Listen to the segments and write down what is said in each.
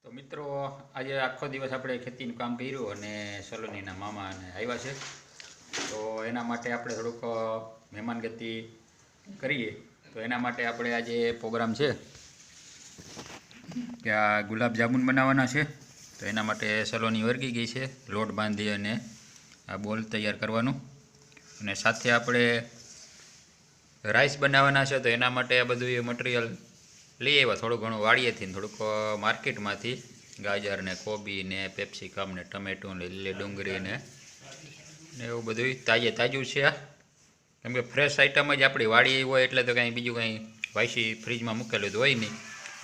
તો મિત્રો આજે આખો દિવસ આપણે ખેતીનું કામ કર્યું અને સલોનીના મામા અને આવ્યા છે. તો એના માટે આપણે થોડુંક મહેમાનગતિ કરીએ. તો એના માટે આપણે આજે પ્રોગ્રામ છે કે આ ગુલાબ જામુન બનાવવાના છે. તો એના માટે સલોની વર્ગી ગઈ છે લોટ બાંધી અને આ બોલ તૈયાર કરવાનું. અને સાથે આપણે રાઈસ બનાવવાના છે. તો એના માટે આ બધું મટીરિયલ લઈ આવ્યા, થોડું ઘણું વાડીએથી ને થોડુંક માર્કેટમાંથી. ગાજર ને કોબી ને પેપ્સિકમ ને ટમેટું ને લીલી ડુંગળી ને એવું બધું તાજું છે. કેમ કે ફ્રેશ આઈટમ જ આપણી વાડી હોય એટલે તો કાંઈ બીજું કાંઈ વાયસી ફ્રીજમાં મૂકેલું તો હોય નહીં.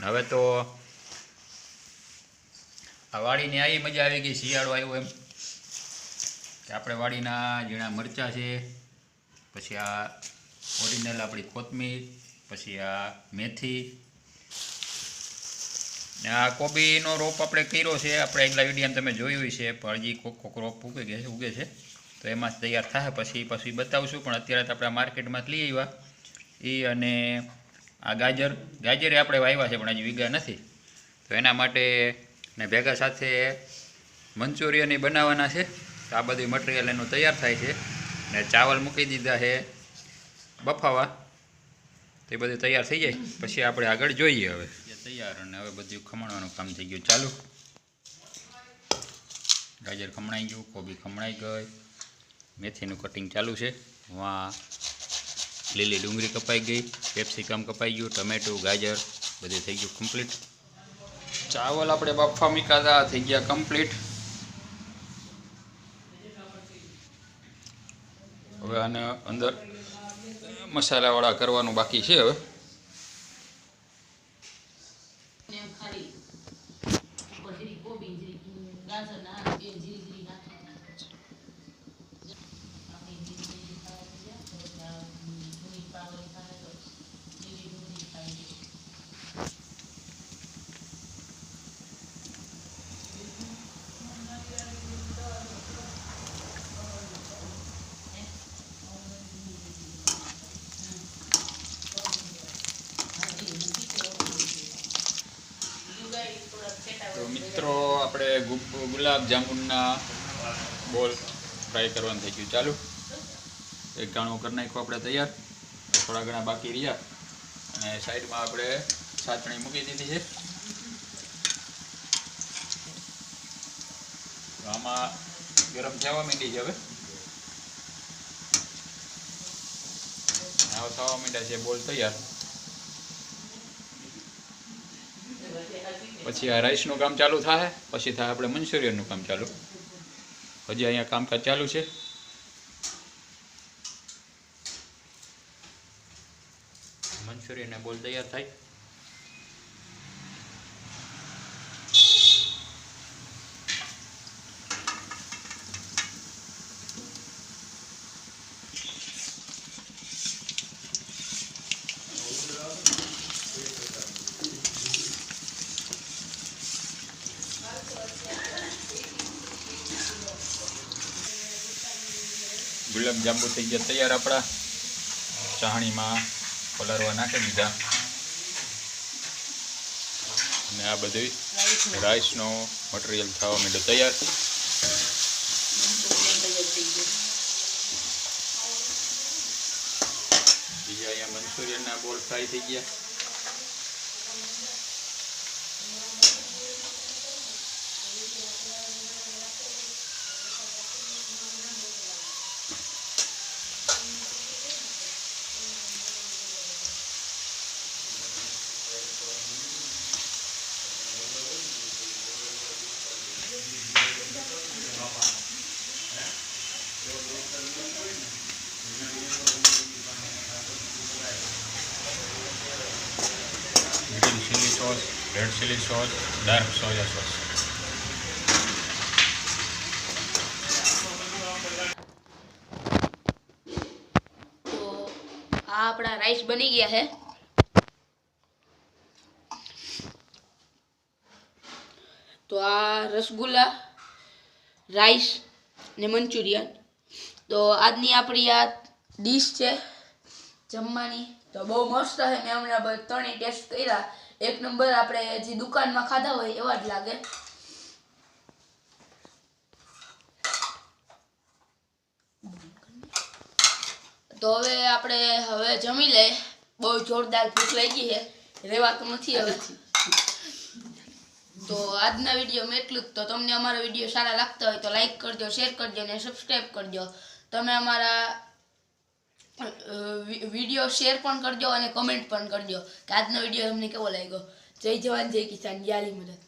હવે તો આ વાડીની આવી મજા આવી ગઈ, શિયાળો આવ્યો એમ કે આપણે વાડીના ઝીણા મરચાં છે, પછી આ ઓરિજિનલ આપણી કોથમીર, પછી આ મેથી ને આ કોબીનો રોપ આપણે કર્યો છે. આપણે આગલા વિડીયોમાં તમે જોયું છે, પણ હજી કોક રોપ ઉગે છે. તો એમાં જ તૈયાર થાય પછી બતાવશું. પણ અત્યારે તો આપણે માર્કેટમાં લઈ આવ્યા એ. અને આ ગાજરે આપણે વાવ્યા છે પણ હજી વીઘા નથી. તો એના માટે ને ભેગા સાથે મંચુરિયન બનાવવાના છે. તો આ બધું મટીરિયલ એનું તૈયાર થાય છે. ને ચાવલ મૂકી દીધા છે બફાવા. તો એ બધું તૈયાર થઈ જાય પછી આપણે આગળ જોઈએ. હવે તૈયાર અને હવે બધું ખમણવાનું કામ થઈ ગયું ચાલુ. ગાજર ખમણાઈ ગયું, કોબી ખમણાઈ ગઈ, મેથીનું કટિંગ ચાલુ છે. વાં લીલી ડુંગળી કપાઈ ગઈ, કેપ્સિકમ કપાઈ ગયું, ટમેટું, ગાજર બધું થઈ ગયું કમ્પ્લીટ. ચાવલ આપણે બાફા મૂકાતા થઈ ગયા કમ્પ્લીટ. હવે આને અંદર મસાલાવાળા કરવાનું બાકી છે. હવે તો મિત્રો આપણે ગુલાબ જામુનના બોલ ફ્રાય કરવાનું થઈ ગયું ચાલુ. એક ગાણું કરી નાખ્યું આપણે તૈયાર, થોડા ઘણા બાકી રહ્યા. અને સાઈડમાં આપણે છાતણી મૂકી દીધી છે. આમાં ગરમ થવા માંડી છે. હવે થવા માંડ્યા છે બોલ તૈયાર. પછી આ રાઈસનું કામ ચાલુ થાય, પછી થાય આપણે મંચુરિયનનું કામ ચાલુ. હજી અહીંયા કામકાજ ચાલુ છે. મંચુરિયનના બોલ તૈયાર થાય. ગુલાબ જાંબુ થઈ ગયા તૈયાર આપણા. ચાહણીમાં પલાળવા નાખી દીધા. અને આ બધું રાઈસનો મટીરિયલ થવા માંડ્યો તૈયાર. બીજા અહીંયા મંચુરિયનના બોલ ફ્રાય થઈ ગયા. Green chilli sauce, red chilli sauce, dark soya sauce. તો આ આપણા રાઈસ બની ગયા છે. તો આ રસગુલ્લા, રાઈસ ને મંચુરિયન. તો આજની આપણી આ ડીશ છે જમવાની. તો બહુ મસ્ત છે. મેં હમણાં ત્રણેય ટેસ્ટ કર્યા એક નંબર આપણે જે દુકાનમાં ખાધા હોય એવા જ લાગે. તો હવે જમી લે. બહુ જોરદાર ભૂખ લાગી છે, રહેવાતું નથી હવે. તો આજના વિડીયોમાં એટલું જ. તો તમને અમારો વિડીયો સારા લાગતા હોય તો લાઈક કરજો, શેર કરજો અને સબસ્ક્રાઈબ કરજો. તમે અમારા વિડીયો શેર પણ કરજો અને કમેન્ટ પણ કરજો કે આજનો વિડીયો તમને કેવો લાગ્યો. જય જવાન જય કિસાન, યાલી મદદ.